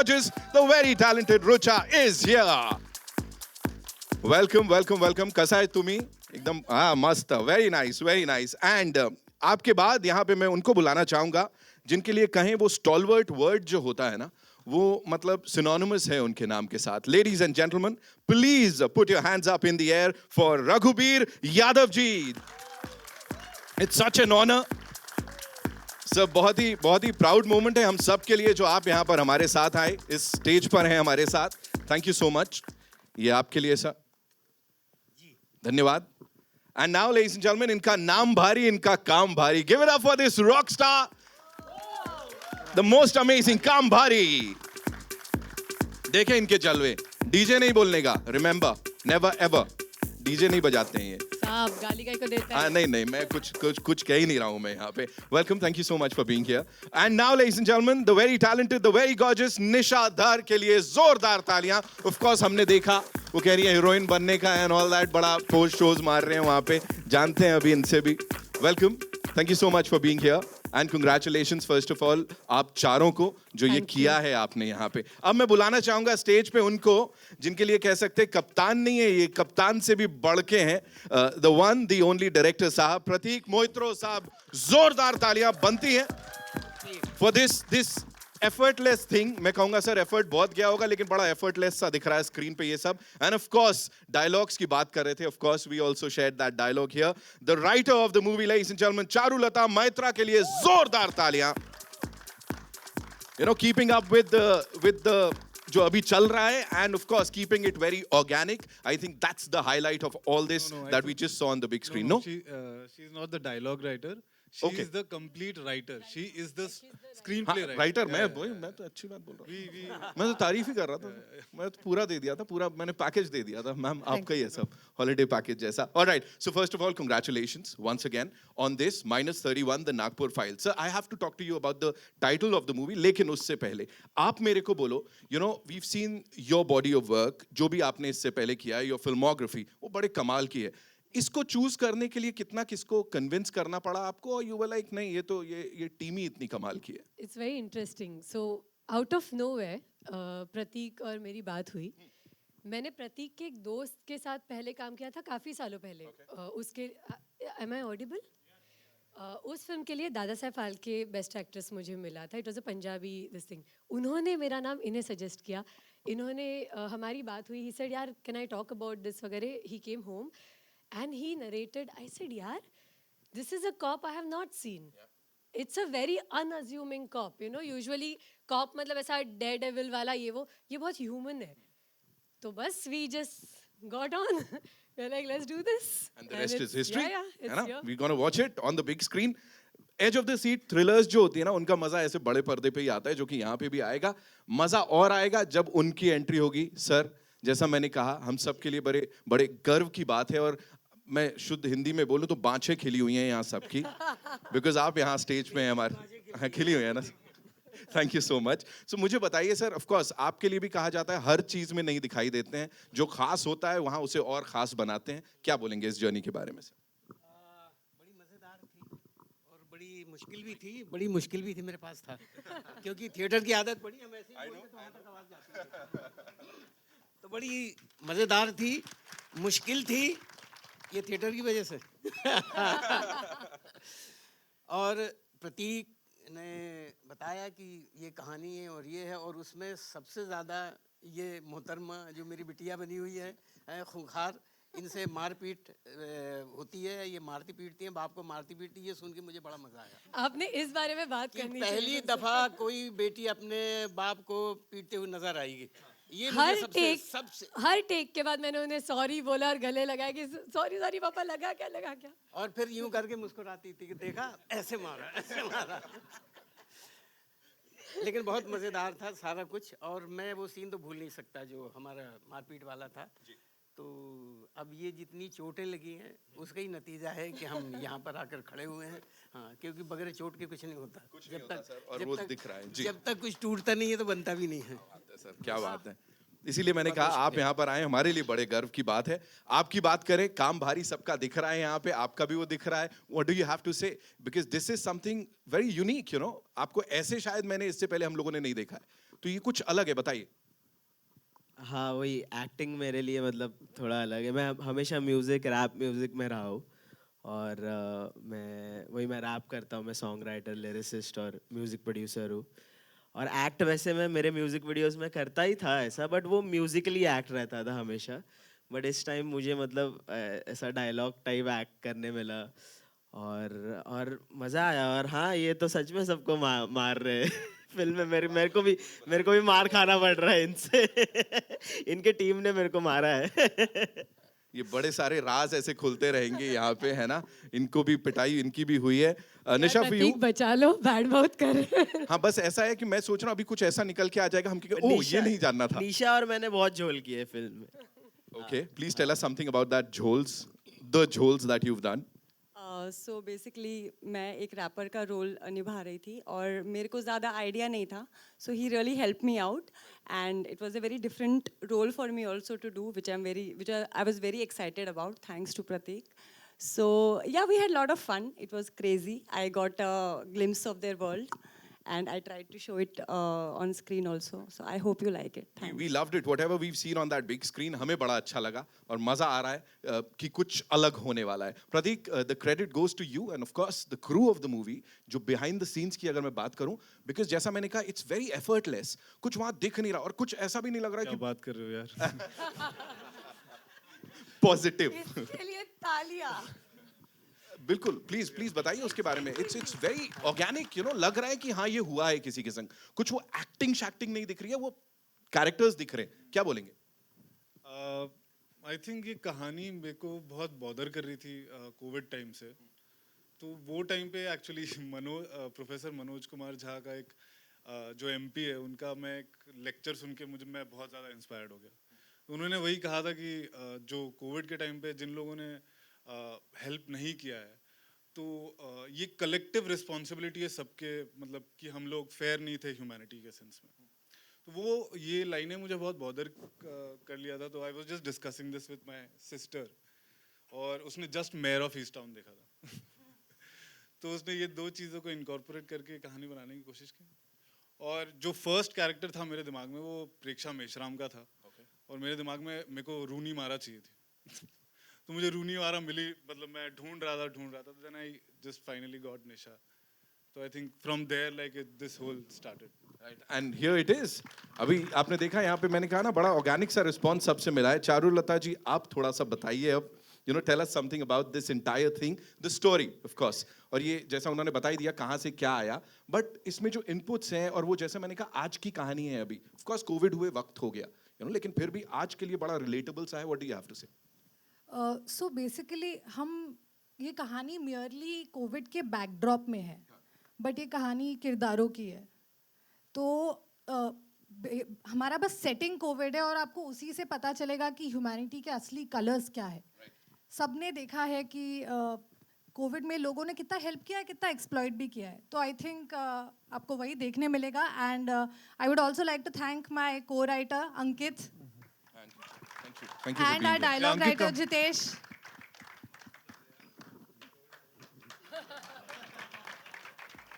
gorgeous, the very talented Rucha is here. Welcome welcome welcome. कसा है तुम्ही? एकदम हाँ मस्त. Very nice very nice. And आपके बाद यहाँ पे मैं उनको बुलाना चाहूंगा जिनके लिए कहें वो स्टॉलवर्ट वर्ड जो होता है ना, वो मतलब सिनोनिमस है उनके नाम के साथ. Ladies and gentlemen, please put your hands up in the air for Raghubir Yadav ji. It's such an honour सब. बहुत ही प्राउड मोमेंट है हम सब के लिए जो आप यहाँ पर हमारे साथ आए, इस स्टेज पर हैं हमारे साथ. Thank you so much. ये आपके लिए सर. धन्यवाद. And now ladies and gentleman, इनका नाम भारी, इनका काम भारी. Give it up for this rock star, the most amazing काम भारी. देखें इनके जलवे. डीजे नहीं बोलने का, रिमेंबर, नेवर एवर. डीजे नहीं बजाते हैं ये. साहब गाली को देता है. नहीं मैं कुछ कह ही नहीं रहा हूं मैं यहाँ पे. Welcome, thank you so much for being here. And now ladies and gentleman, the very talented, the very gorgeous Nisha Dhar के लिए जोरदार तालियां. ऑफ कोर्स हमने देखा वो कह रही है हीरोइन बनने का एंड ऑल दैट, बड़ा पोस्ट शोज मार रहे हैं वहां पे, जानते हैं अभी इनसे भी. Welcome, thank you so much for being here and congratulations first of all आप चारों को जो ये किया है आपने यहाँ पे. अब मैं बुलाना चाहूंगा स्टेज पे उनको जिनके लिए कह सकते हैं कप्तान नहीं है ये, कप्तान से भी बढ़ के हैं, the one the only director साहब प्रतीक मोहित्रो साहब. जोरदार तालियां बनती हैं फॉर दिस एफर्टलेस थिंग. मैं कहूंगा सर एफर्ट बहुत गया होगा लेकिन बड़ा एफर्टलेस सा दिख रहा है स्क्रीन पे ये सब. एंड ऑफ कोर्स डायलॉग्स की बात कर रहे थे, of course we also shared that dialogue here. The writer of the movie ladies and gentlemen Charulata Maitra के लिए जोरदार तालियां. You know, keeping up with the जो अभी चल रहा है and of course keeping it very organic. I think that's the highlight of all this that we just saw on the big screen. No, she is not the dialogue writer. She Okay. is the complete writer. She is the screenplay writer. Writer. मैं तो अच्छी बात बोल रहा हूँ. मैं तो तारीफ ही कर रहा था. मैं तो पूरा दे दिया था, पूरा मैंने पैकेज दे दिया था. मैम आपका ही है सब, हॉलिडे पैकेज जैसा. Alright, so first of all congratulations once again on this -31 the Nagpur file. Sir I have to talk to you about the title of the movie, लेकिन उससे पहले आप मेरे को बोलो, you know we've seen your body of work, जो भी आपने इससे पहले किया है, योर फिल्मोग्राफी, वो बड़े कमाल की है. इसको चूज करने के लिए कितना किसको कन्विंस करना पड़ा आपको, और यू वर लाइक नहीं ये तो ये टीम ही इतनी कमाल की है? It's very interesting. So out of nowhere Prateek और मेरी बात हुई. मैंने प्रतीक के एक दोस्त के साथ पहले काम किया था काफ़ी सालों पहले. उसके एम आई ऑडिबल? उस फिल्म के लिए दादा साहब फाल्के बेस्ट एक्ट्रेस मुझे मिला था. It was a Punjabi this thing. उन्होंने मेरा नाम इन्हें सजेस्ट किया. इन्होंने हमारी बात हुई. ही सेड यार can I talk about this वगैरह. He came home and he narrated. I said yaar, this is a cop I have not seen. It's a very unassuming cop, you know. Usually cop मतलब ऐसा daredevil वाला ये बहुत human है. तो बस we just got on. We're like let's do this. And the rest is history. Yeah, है it's ना? here. We're gonna watch it on the big screen. Edge of the seat thrillers जो होती है ना, उनका मजा ऐसे बड़े पर्दे पे ही आता है, जो कि यहाँ पे भी आएगा. मजा और आएगा जब उनकी एंट्री होगी. सर जैसा मैंने कहा, हम सब के लिए बड़े बड़े गर्व की बात है, और मैं शुद्ध हिंदी में बोलूं तो बाँछें खिली हुई हैं यहाँ सबकी, बिकॉज आप यहाँ स्टेज पे हैं हमारे. हाँ, खिली हुई है ना. Thank you so much. So मुझे बताइए सर, ऑफ कोर्स आपके लिए भी कहा जाता है हर चीज में नहीं दिखाई देते हैं, जो खास होता है वहाँ उसे और खास बनाते हैं. क्या बोलेंगे इस जर्नी के बारे में सर? बड़ी मज़ेदार थी और बड़ी मुश्किल भी थी मेरे पास था. क्योंकि थिएटर की आदत पड़ी, हम ऐसे ही बोलते तो वहाँ तक आवाज़ जाती है. तो बड़ी मज़ेदार थी, मुश्किल थी, ये थिएटर की वजह से. और प्रतीक ने बताया कि ये कहानी है और ये है, और उसमें सबसे ज़्यादा ये मोहतरमा जो मेरी बिटिया बनी हुई है खूंखार, इनसे मारपीट होती है, ये मारती पीटती हैं, बाप को मारती पीटती है. ये सुन के मुझे बड़ा मज़ा आया. आपने इस बारे में बात कि करनी पहली चाहिए. दफ़ा कोई बेटी अपने बाप को पीटते हुए नजर आएगी. ये हर मुझे सबसे हर टेक के बाद मैंने उन्हें सॉरी बोला और गले लगाया कि सॉरी पापा, लगा क्या. और फिर यूं करके मुस्कुराती थी कि देखा ऐसे मारा. लेकिन बहुत मज़ेदार था सारा कुछ, और मैं वो सीन तो भूल नहीं सकता जो हमारा मारपीट वाला था. तो अब ये जितनी चोटें लगी हैं उसका ही नतीजा है कि हम यहाँ पर आकर खड़े हुए हैं. हाँ, क्योंकि बगैर चोट के कुछ नहीं होता. जब तक दिख रहा है जी. जब तक कुछ टूटता नहीं है तो बनता भी नहीं है. सर क्या बात है. इसीलिए मैंने कहा आप यहाँ पर आए, हमारे लिए बड़े गर्व की बात है। आपकी बात करें, काम भारी सबका दिख रहा है यहाँ पे, आपका भी वो दिख रहा है। What do you have to say, because this is something very unique, you know. आपको ऐसे शायद मैंने इससे पहले हम लोगों ने नहीं देखा है, तो ये कुछ अलग है, बताइए। हाँ, वही एक्टिंग मेरे लिए मतलब थोड़ा अलग है। मैं हमेशा म्यूज़िक, रैप म्यूज़िक में रहा हूँ और मैं रैप करता हूँ। मैं सॉन्ग राइटर, लिरिसिस्ट और म्यूज़िक प्रोड्यूसर हूँ। और एक्ट वैसे मैं मेरे म्यूज़िक वीडियोस में करता ही था ऐसा, बट वो म्यूज़िकली एक्ट रहता था हमेशा। बट इस टाइम मुझे मतलब ऐसा डायलॉग टाइप एक्ट करने मिला और मज़ा आया। और हाँ, ये तो सच में सबको मार रहे हैं फिल्म में। मेरे को भी मार खाना पड़ रहा है इनसे इनके टीम ने मेरे को मारा है ये बड़े सारे राज ऐसे खुलते रहेंगे यहाँ पे, है ना। इनको भी पिटाई इनकी भी हुई है। निशा फॉर यू। प्रतीक बचा लो, बैड माउथ कर रहे हैं। हाँ, बस ऐसा है कि मैं सोच रहा हूँ अभी कुछ ऐसा निकल के आ जाएगा हम कि ओह ये नहीं जानना था। निशा और मैंने बहुत झोल किए फिल्म में। Okay, please tell us something about that झोल्स, द झोल्स that you have done. So basically मैं एक रैपर का रोल निभा रही थी और मेरे को ज़्यादा आइडिया नहीं था, so he really help me out and it was a very different role for me also to do which I was very excited about, thanks to Pratik. So yeah, we had a lot of fun. It was crazy. I got a glimpse of their world and I tried to show it on screen also. So I hope you like it. Thanks. We loved it. Whatever we've seen on that big screen, हमें बड़ा अच्छा लगा और मजा आ रहा है कि कुछ अलग होने वाला है। प्रतीक, the credit goes to you and of course the crew of the movie, जो behind the scenes की अगर मैं बात करूं, because जैसा मैंने कहा, it's very effortless. कुछ वहां दिख नहीं रहा और कुछ ऐसा भी नहीं लग रहा क्या कि बात कर रहे हो यार पॉजिटिव। इसके लिए तालियां। बिल्कुल, प्लीज प्लीज बताइए उसके बारे में। It's very organic, you know. लग रहा है कि हाँ ये हुआ है किसी के संग। कुछ वो एक्टिंग शैक्टिंग नहीं दिख रही है, वो कैरेक्टर्स दिख रहे हैं। क्या बोलेंगे? आई थिंक ये कहानी मेरे को बहुत बॉदर कर रही थी कोविड टाइम से। तो वो टाइम पे एक्चुअली प्रोफेसर मनोज कुमार झा का एक जो एमपी है, उनका मैं एक लेक्चर सुन के मैं बहुत ज़्यादा इंस्पायर्ड हो गया। उन्होंने वही कहा था कि जो कोविड के टाइम पे जिन लोगों ने हेल्प नहीं किया है, तो ये कलेक्टिव रिस्पॉन्सिबिलिटी है सबके, मतलब कि हम लोग फेयर नहीं थे ह्यूमैनिटी के सेंस में। तो वो ये लाइनें मुझे बहुत बॉदर कर लिया था। तो I was just discussing this with my sister और उसने just mayor of east town देखा था तो उसने ये दो चीज़ों को इनकॉर्पोरेट करके कहानी बनाने की कोशिश की। और जो फर्स्ट कैरेक्टर था मेरे दिमाग में, वो प्रेक्षा मेश्राम का था। और मेरे दिमाग में मेरे को रूनी मारा चाहिए थी तो मुझे रूनी मारा मिली, मतलब मैं ढूंढ रहा था। तो then I just finally got Nisha. तो I think from there like this whole started. And here it is. अभी आपने देखा यहाँ पे, मैंने कहा ना, बड़ा ऑर्गेनिक सा रिस्पॉन्स सबसे मिला है। चारुलता जी, आप थोड़ा सा बताइए अब, you know, tell us something about this entire thing, the story of course. और ये जैसा उन्होंने बता ही दिया कहाँ से क्या आया, बट इसमें जो इनपुट्स हैं और वो जैसे मैंने कहा आज की कहानी है। अभी ऑफ कोर्स कोविड हुए वक्त हो गया, यू नो, लेकिन फिर भी आज के लिए बड़ा रिलेटेबल सा है। What do you have to say? So basically हम ये कहानी मियरली कोविड के बैकड्रॉप में है, बट ये कहानी किरदारों की है। तो हमारा बस सेटिंग कोविड है और आपको उसी से पता चलेगा कि ह्यूमैनिटी के असली कलर्स क्या है। सबने देखा है कि कोविड में लोगों ने कितना हेल्प किया है, कितना एक्सप्लॉइट भी किया है। तो आई थिंक आपको वही देखने मिलेगा। And I would also like to thank my co-writer Ankit and our dialogue writer Jitesh.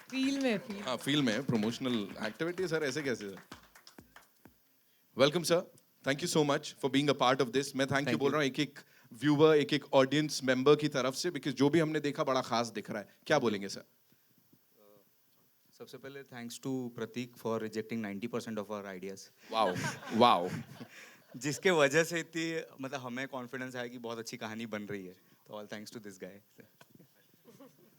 Feel में प्रमोशनल एक्टिविटी सर, ऐसे कैसे sir? Welcome sir, thank you so much for being a part of this. मैं thank you बोल रहा हूँ एक viewer, एक audience member की तरफ से, बिकॉज जो भी हमने देखा बड़ा खास दिख रहा है। क्या बोलेंगे सर? सबसे पहले thanks to Prateek for rejecting 90% of our ideas. Wow wow जिसके वजह से इतनी, मतलब हमें कॉन्फिडेंस आया कि बहुत अच्छी कहानी बन रही है। तो all thanks to this guy.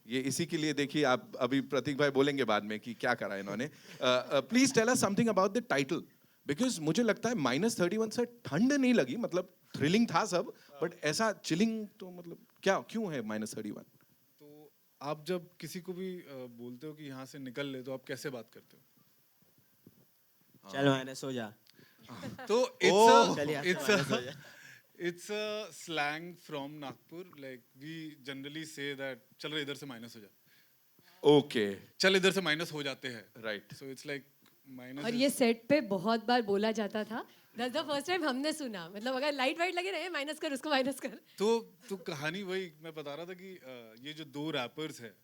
ये इसी के लिए देखिए, आप अभी प्रतीक भाई बोलेंगे बाद में कि क्या करा इन्होंने। Please tell us something about the title, because मुझे लगता है -31 से ठंड नहीं लगी, मतलब थ्रिलिंग था सब, बट ऐसा चिलिंग तो मतलब क्या, क्यों है -31? तो आप जब किसी को भी बोलते हो कि यहाँ से निकल ले, तो आप कैसे बात करते हो? चल मैंने सो जा। तो it's a slang from Nagpur, like we generally say that चलो इधर से माइनस हो जा। ओके, चल इधर से माइनस हो जाते हैं, right. so it's like minus और ये सेट पे बहुत बार बोला जाता था. दैट्स द फर्स्ट टाइम हमने सुना. मतलब अगर लाइट वाइट लगे रहे माइनस कर उसको माइनस कर. तो कहानी वही मैं बता रहा था कि ये जो दो रैपर्स है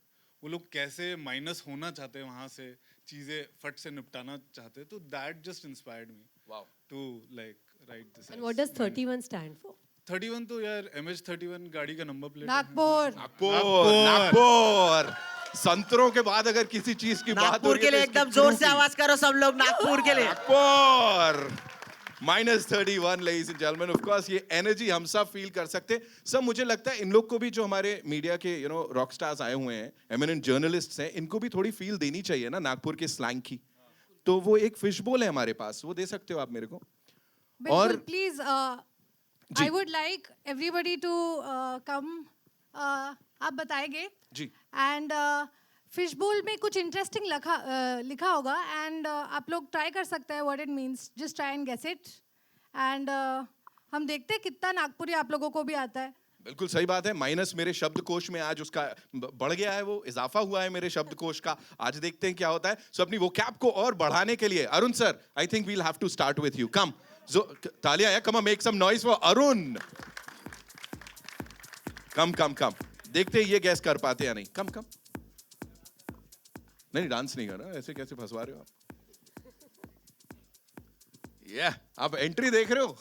वो लोग कैसे माइनस होना चाहते हैं वहां से चीजें फट से निपटाना चाहते हैं तो that just inspired me Wow. To like write this. And what does 31 stand for? 31 तो यार MH31 गाड़ी का नंबर प्लेट नागपुर. नागपुर नागपुर संतरों के बाद अगर किसी चीज की बात हो नागपुर रही के है लिए तो इसकी एकदम जोर से क्रू आवाज करो सब लोग, नागपुर के लिए. Nagpur -31 ladies and gentlemen, of course ये एनर्जी हम सब फील कर सकते हैं. सब मुझे लगता है इन लोग को भी जो हमारे मीडिया के रॉक स्टार्स आए हुए हैं, एमिनेंट जर्नलिस्ट्स हैं, इनको भी थोड़ी फील देनी चाहिए ना नागपुर के स्लैंग की. तो वो एक फिश बोल है हमारे पास, वो दे सकते हो आप मेरे को. बिल्कुल please. I would like everybody to come. आप बताएंगे जी एंड फिश बोल में कुछ इंटरेस्टिंग लिखा होगा एंड आप लोग ट्राई कर सकते हैं what it means. Just try and guess it and हम देखते हैं कितना नागपुरी आप लोगों को भी आता है. बिल्कुल सही बात है. माइनस मेरे शब्दकोश में आज उसका बढ़ गया है, वो इजाफा हुआ है मेरे शब्दकोश का. आज देखते हैं क्या होता है. सो अपनी वोकैब को और बढ़ाने के लिए Arun sir, I think we'll have to start with you. कम तालियां है. Come on, make some noise for Arun. Come देखते हैं ये गैस कर पाते या नहीं. कम नहीं डांस नहीं कर रहा, ऐसे कैसे फंसवा रहे हो आप. आप एंट्री देख रहे हो.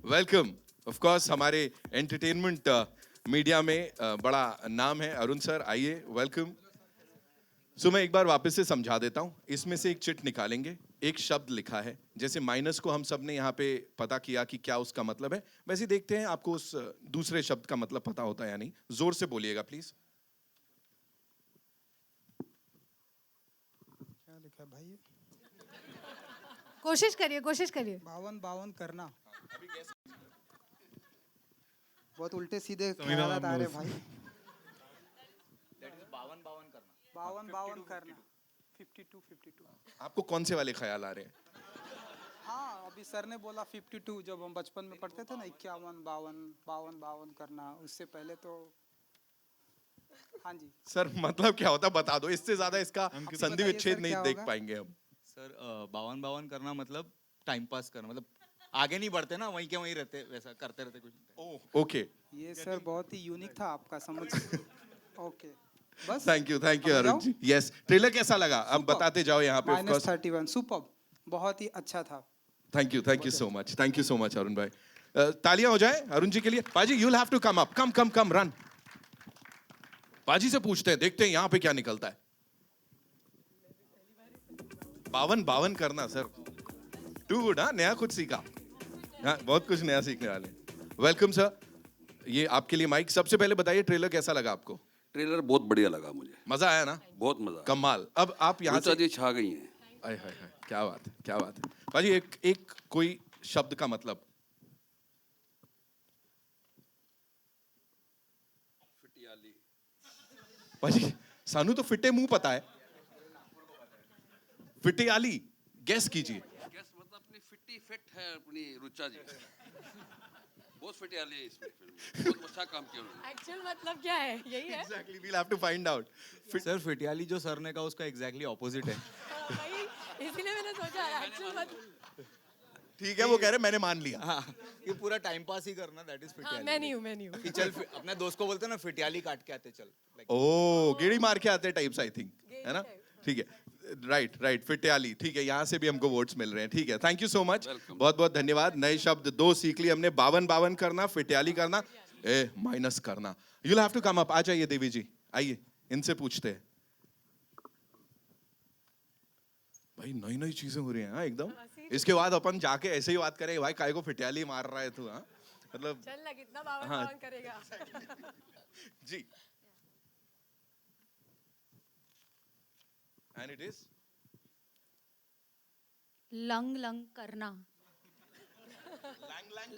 वेलकम. ऑफ कोर्स हमारे एंटरटेनमेंट मीडिया में बड़ा नाम है अरुण सर. आइए, वेलकम. सो मैं एक बार वापस से समझा देता हूं. इसमें से एक चिट निकालेंगे, एक शब्द लिखा है. जैसे माइनस को हम सब ने यहाँ पे पता किया कि क्या उसका मतलब है, वैसे देखते हैं आपको उस दूसरे शब्द का मतलब पता होता है या नहीं. जोर से बोलिएगा प्लीज. क्या लिखा है भाई? कोशिश करिए. 52 करना. बहुत उल्टे सीधे ख्यालात आ रहे भाई. 52 करना. 52. आपको कौन से वाले ख्याल आ रहे हैं? हाँ, अभी सर ने बोला 52 जब हम बचपन में पढ़ते थे ना, 51 52 करना. उससे पहले तो हाँ जी सर मतलब क्या होता बता दो. इससे ज्यादा इसका संधि बताइए विच्छेद सर, नहीं क्या देख होगा? पाएंगे हम. सर 52 करना मतलब टाइम पास करना, मतलब आगे नहीं बढ़ते ना, वहीं के वहीं रहते, वैसा करते रहते कुछ. ओके, ये सर बहुत ही यूनिक था आपका समझ. ओके बस. थैंक यू समझ अरुण जाओ? जी. यस, ट्रेलर कैसा लगा अब Superb. बताते जाओ यहाँ पे. Of course -31 superb. बहुत ही अच्छा था. Thank you so much Arun भाई. तालियां हो जाए अरुण जी के लिए. पाजी you will have to come up. Come run. पाजी से पूछते हैं, देखते हैं यहाँ पे क्या निकलता है. 52 करना सर. To good. हाँ, नया कुछ सीखा. हाँ, बहुत कुछ नया सीखने वाले. Welcome sir. ये आपके लिए माइक. सबसे पहले बताइए ट्रेलर कैसा लगा आपको? ट्रेलर बहुत बढ़िया लगा मुझे. मजा आया ना? बहुत मजा. कमाल. अब आप यहाँ ऋचा से जी छा गई हैं. आय हाय हाय, क्या बात है. पाजी एक कोई शब्द का मतलब. फिटियाली. पाजी सानू तो फिटे मुंह पता है. फिटियाली गैस कीजिए. गैस मतलब अपनी फिटी फिट है अपनी ऋचा जी. बहुत फिटियाली है इसमें फिल्म में. बहुत अच्छा काम किया उन्होंने. एक्चुअल मतलब क्या है? यही है. Exactly, we'll have to find out. Sir फिटियाली जो सर ने कहा उसका एग्जैक्टली ऑपोजिट है. भाई, इसीलिए मैंने सोचा एक्चुअल मतलब. ठीक है, वो कह रहे मैंने मान लिया. हाँ, ये पूरा टाइम पास ही करना, दैट इज हाँ, फिटियाली. मैं नहीं हूँ. कि चल अपने दोस्त को बोलते ना फिटियाली काट के आते चल. ओ गेड़ी मार के आते टाइप्स आई थिंक, है ना? ठीक है, राइट फिटियाली. ठीक है, यहाँ से भी हमको वोट्स मिल रहे हैं. ठीक है, थैंक यू सो मच. बहुत बहुत धन्यवाद. नए शब्द 2 सीख लिए हमने. 52 करना, फिटियाली करना, माइनस करना. You will have to come up. आ जाइए देवी जी, आइए, इनसे पूछते हैं. भाई नई चीजें हो रही हैं. हाँ एकदम. इसके बाद अपन जाके ऐसे ही बात करें, भाई काय को फिटियाली मार रहा है तू. हाँ मतलब चल ना, कितना 52 हाँ. करेगा. जी. And it is लंग करना.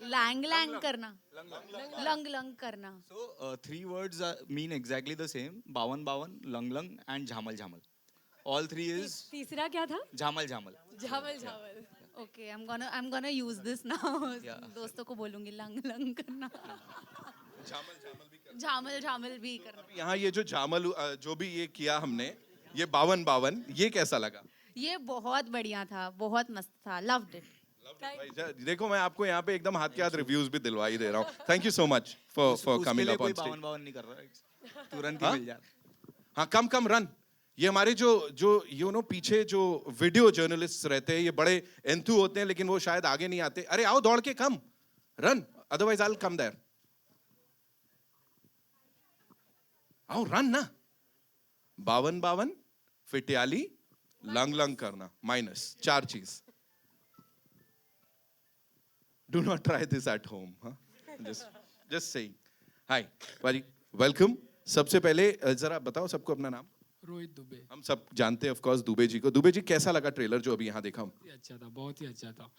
लैंग करना. लंग करना. So 3 words mean exactly the same. 52, lung and झामल. All 3 is तीसरा क्या था? झामल. झावल. Okay, I'm gonna use this now. Yeah. दोस्तों को बोलूंगी लंग करना. झामल भी करना. यहाँ ये जो झामल जो भी ये किया हमने, ये 52 ये कैसा लगा? ये बहुत बढ़िया था, बहुत मस्त था, लव्ड इट. भाई, देखो मैं आपको यहाँ पे एकदम हाथ के हाथ रिव्यूज भी दिलवा ही दे रहा हूँ. Thank you so much for coming up on stage. बावन बावन नहीं कर रहा, तुरंत ही मिल जाता. हाँ, कम कम रन. ये हमारे जो यू नो पीछे जो वीडियो जर्नलिस्ट रहते हैं, ये बड़े एंथु होते हैं, लेकिन वो शायद आगे नहीं आते. अरे आओ दौड़ के come run, otherwise I will come there. आओ रन ना. 52 फिटियाली लंग लंग करना माइनस 4 चीज. Do not try this at home. Huh? Just saying. Hi, भाजी, welcome. सबसे पहले जरा बताओ सबको अपना नाम. रोहित दुबे. हम सब जानते हैं ऑफ कोर्स दुबे जी को. दुबे जी, कैसा लगा ट्रेलर जो अभी यहाँ देखा हूँ? अच्छा था, बहुत ही अच्छा था.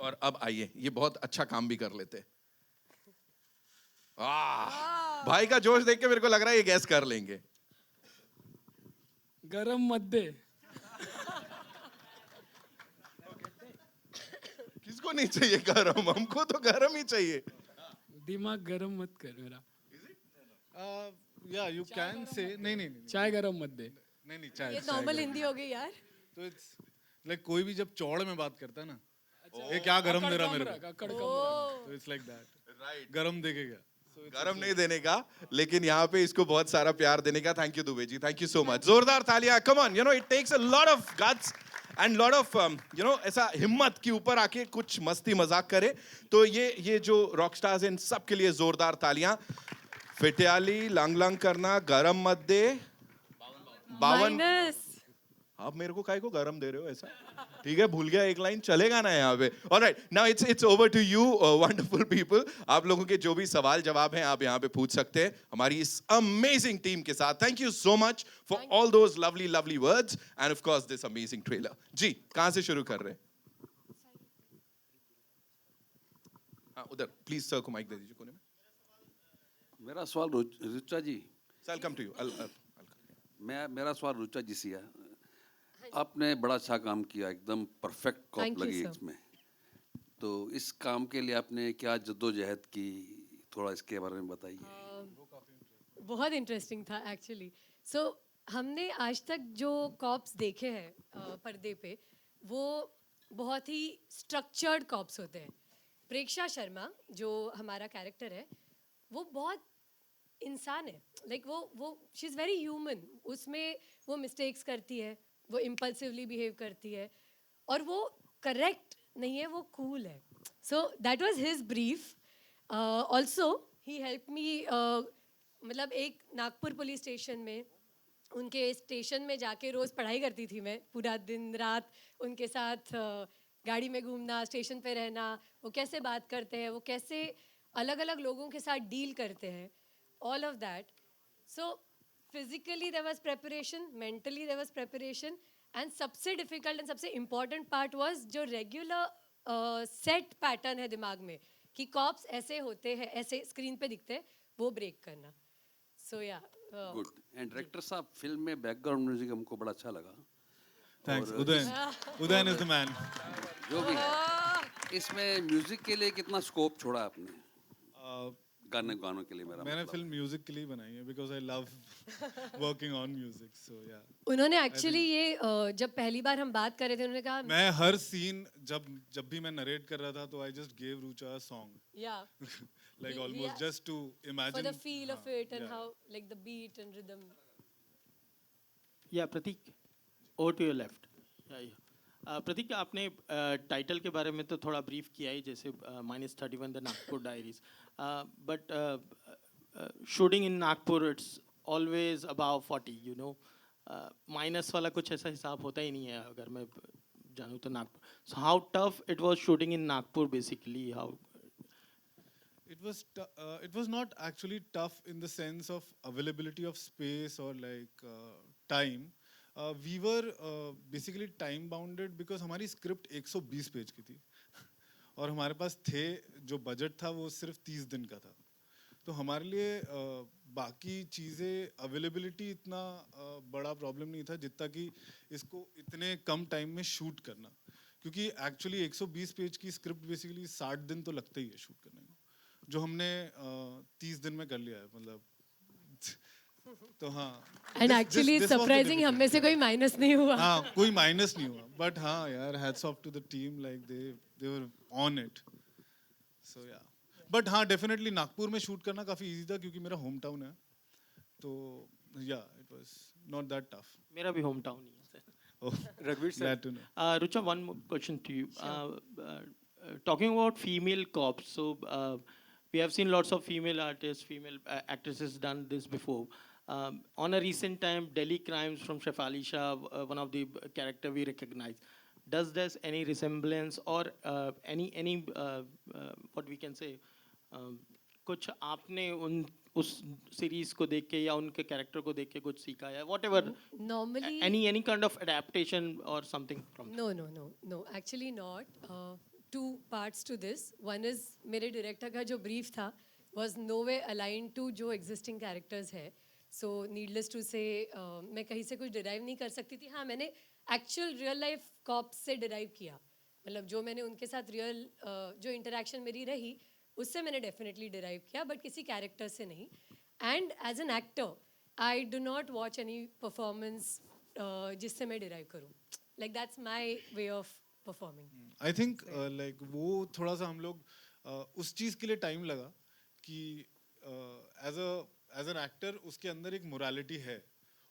और अब आइए, ये बहुत अच्छा काम भी कर लेते. भाई का जोश देख के मेरे को लग रहा है ये गैस कर लेंगे. गरम मत दे. किसको नहीं चाहिए गरम? हमको तो गरम ही चाहिए. दिमाग गरम मत कर मेरा. या यू कैन से नहीं, चाय गरम मत दे. नहीं चाय. ये नॉर्मल हिंदी हो गई यार. तो इट्स लाइक कोई भी जब चौड़ में बात करता है ना, ये क्या गरम दे रहा मेरे को, तो इट्स लाइक दैट. राइट, गरम देखेगा. गरम नहीं देने का, लेकिन यहाँ पे इसको बहुत सारा प्यार देने का. Thank you Dubey ji, thank you so much. जोरदार तालियां. Come on, you know it takes a lot of guts and lot of you know ऐसा हिम्मत की ऊपर आके कुछ मस्ती मजाक करे. तो ये जो रॉक स्टार्स इन सब के लिए जोरदार तालियां. फिटियाली लंग लंग करना, गरम मत दे. 52. आप मेरे को काहे को गरम दे रहे हो ऐसा? ठीक है, भूल गया एक लाइन, चलेगा ना यहाँ पे. Alright, now it's over to you wonderful people. आप लोगों के जो भी सवाल जवाब हैं आप यहाँ पे पूछ सकते हैं हमारी इस अमेजिंग टीम के साथ. Thank you so much for all those lovely lovely words and of course this amazing trailer. जी, कहाँ से शुरू कर रहे हैं? हाँ, उधर प्लीज सर को माइक दे दीजिए कोने में. मेरा सवाल रुचा जी. I'll come to you. मेरा सवाल रुचा जी से है. आपने बड़ा अच्छा काम किया, एकदम परफेक्ट कॉप लगी इसमें. तो इस काम के लिए आपने क्या जद्दोजहद की, थोड़ा इसके बारे में बताइए. बहुत इंटरेस्टिंग था एक्चुअली. सो हमने आज तक जो कॉप्स देखे हैं पर्दे पे, वो बहुत ही स्ट्रक्चर्ड कॉप्स होते हैं. प्रेक्षा शर्मा जो हमारा कैरेक्टर है, वो बहुत इंसान है. लाइक वो शी इज़ वेरी ह्यूमन. उसमें वो मिस्टेक्स करती है, वो इम्पल्सिवली बिहेव करती है, और वो करेक्ट नहीं है, वो कूल है. So that was his brief. Also he help me. मतलब एक नागपुर पुलिस स्टेशन में, उनके स्टेशन में जाके रोज़ पढ़ाई करती थी मैं. पूरा दिन रात उनके साथ गाड़ी में घूमना, स्टेशन पे रहना, वो कैसे बात करते हैं, वो कैसे अलग अलग लोगों के साथ डील करते हैं, all of that. So physically there was preparation, mentally there was preparation, and सबसे difficult and सबसे important part was जो regular set pattern है दिमाग में कि cops ऐसे होते हैं, ऐसे screen पे दिखते हैं, वो break करना. So yeah. Good. And director साहब, फिल्म में background music हमको बड़ा अच्छा लगा. Thanks. Udayan is the man. जो भी है, इसमें म्यूजिक के लिए कितना स्कोप छोड़ा आपने? गानों के लिए मैंने फिल्म म्यूजिक के लिए बनाई है, because I love working on music. So या उन्होंने एक्चुअली ये जब पहली बार हम बात कर रहे थे, उन्होंने कहा मैं हर सीन जब भी मैं नरेट कर रहा था, तो I just gave Rucha a song. या like almost just to imagine for the feel of it and how like the beat and rhythm. Yeah, Pratik, over to your left. प्रतीक, आपने टाइटल के बारे में तो थोड़ा ब्रीफ किया ही, जैसे -31 the Nagpur diaries, but shooting in Nagpur it's always about 40, you know. Minus वाला कुछ ऐसा हिसाब होता ही नहीं है अगर मैं जानूँ तो Nagpur. So how tough it was shooting in Nagpur basically? How it was not actually tough in the sense of availability of space or like time. We were basically time bounded because हमारी स्क्रिप्ट 120 पेज की थी और हमारे पास थे जो budget था वो सिर्फ 30 दिन का था. तो हमारे लिए बाकी चीज़ें अवेलेबिलिटी इतना बड़ा प्रॉब्लम नहीं था जितना कि इसको इतने कम टाइम में शूट करना, क्योंकि एक्चुअली 120 पेज की स्क्रिप्ट बेसिकली 60 दिन तो लगते ही है शूट करने को, जो हमने 30 दिन में कर लिया है. मतलब तो हाँ एंड एक्चुअली सरप्राइजिंग हम में से कोई माइनस नहीं हुआ. हाँ कोई माइनस नहीं हुआ बट हाँ यार hats off to the team like they were on it so yeah but हाँ डेफिनेटली नागपुर में शूट करना काफ़ी इजी था क्योंकि मेरा होम टाउन है तो या it was not that tough मेरा भी होम टाउन ही है sir. Raghuveer sir. Glad to know. Rucha, one more question to you. Talking about female cops, so we have seen lots of female artists, female actresses done this before. On a recent time, Delhi Crimes from Shefali Shah, one of the character we recognize. Does there's any resemblance or any what we can say? कुछ आपने उस series को देख के या उनके character को देख के कुछ सीखा है whatever Normally, any kind of adaptation or something from no, actually not. Two parts to this. One is मेरे डायरेक्टर का जो ब्रीफ था was no way aligned to जो existing characters है. So needless to say, मैं कहीं से कुछ derive नहीं कर सकती थी. हाँ मैंने actual real life cops से derive किया. मतलब जो मैंने उनके साथ real जो interaction मेरी रही उससे मैंने डेफिनेटली डिराइव किया बट किसी कैरेक्टर से नहीं. And as an actor I do not watch any performance जिससे मैं डिराइव करूँ. Like that's my way of performing. I think like वो थोड़ा सा हम लोग उस चीज़ के लिए टाइम लगा कि एज एन एक्टर उसके अंदर एक मोरालिटी है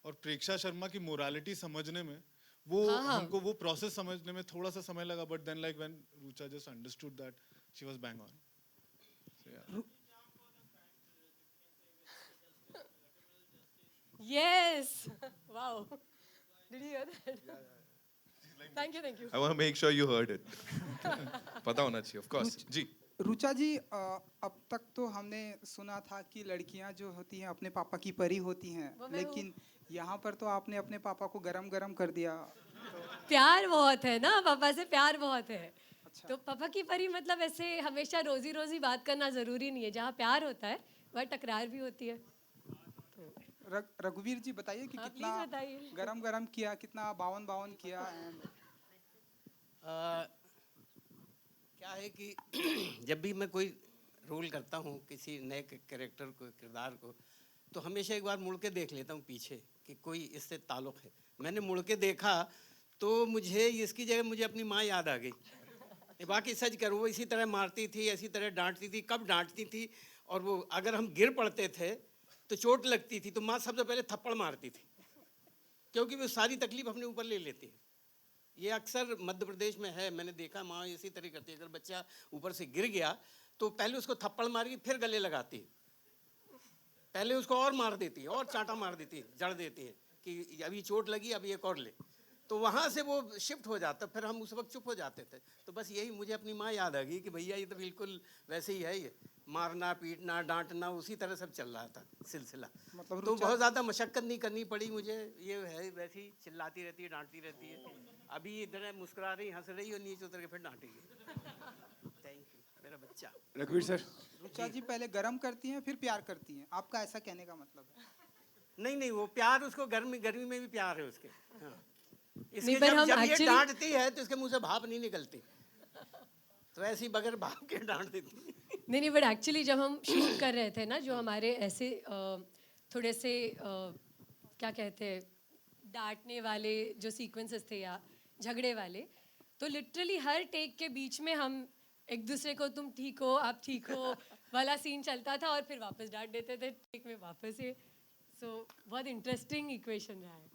और प्रेक्षा शर्मा की मोरालिटी समझने में वो हमको वो प्रोसेस समझने में थोड़ा सा समय लगा but then like when Rucha just understood that she was bang on. Yes. Wow. Did you hear that? Thank you. I want to make sure you heard it. पता होना चाहिए, of course. जी. रुचा जी अब तक तो हमने सुना था कि लड़कियां जो होती हैं अपने पापा की परी होती हैं लेकिन यहाँ पर तो आपने अपने पापा को गरम गरम कर दिया. प्यार बहुत है ना, पापा से प्यार बहुत है. तो पापा की परी मतलब ऐसे हमेशा रोजी बात करना जरूरी नहीं है. जहाँ प्यार होता है वह टकरार भी होती है. रघुवीर जी बताइए कि कितना गरम गरम किया, कितना बावन किया. क्या है कि जब भी मैं कोई रोल करता हूँ किसी नए कैरेक्टर को किरदार को तो हमेशा एक बार मुड़ के देख लेता हूँ पीछे कि कोई इससे ताल्लुक़ है. मैंने मुड़ के देखा तो मुझे इसकी जगह मुझे अपनी माँ याद आ गई. बाकी सच कर वो इसी तरह मारती थी, इसी तरह डांटती थी. कब डांटती थी और वो अगर हम गिर पड़ते थे तो चोट लगती थी तो माँ सबसे पहले थप्पड़ मारती थी क्योंकि वो सारी तकलीफ अपने ऊपर ले लेती है. ये अक्सर मध्य प्रदेश में है, मैंने देखा माँ इसी तरह करती है. अगर बच्चा ऊपर से गिर गया तो पहले उसको थप्पड़ मारेगी फिर गले लगाती है. पहले उसको और मार देती है और चांटा मार देती है, जड़ देती है कि अभी चोट लगी अभी एक और ले. तो वहाँ से वो शिफ्ट हो जाता, फिर हम उस वक्त चुप हो जाते थे. तो बस यही मुझे अपनी माँ याद आ गई कि भैया ये तो बिल्कुल वैसे ही है. ये मारना पीटना डांटना उसी तरह सब चल रहा था सिलसिला. मतलब तो बहुत ज़्यादा मशक्क़त नहीं करनी पड़ी मुझे. ये है वैसे ही चिल्लाती रहती है, डांटती रहती है. अभी इधर मुस्कुरा रही, हंस रही और नीचे उतर के फिर डांटेगी. थैंक यू मेरा बच्चा. रघुवीर सर. रुचा जी पहले गरम करती हैं फिर प्यार करती हैं, आपका ऐसा कहने का मतलब है? नहीं वो प्यार उसको गर्मी में भी प्यार है उसके. हाँ. इसके जब ये डांटती है तो इसके मुंह से भाप नहीं निकलती तो ऐसी बगैर भाप के डांट देती. नहीं बट एक्चुअली जब हम शूट कर रहे थे ना जो हमारे ऐसे थोड़े से क्या कहते हैं डांटने वाले जो सीक्वेंसेस थे या झगड़े वाले तो लिटरली हर टेक के बीच में हम एक दूसरे को तुम ठीक हो आप ठीक हो वाला सीन चलता था और फिर वापस डांट देते थे टेक में वापस. सो बहुत इंटरेस्टिंग इक्वेशन रहा है.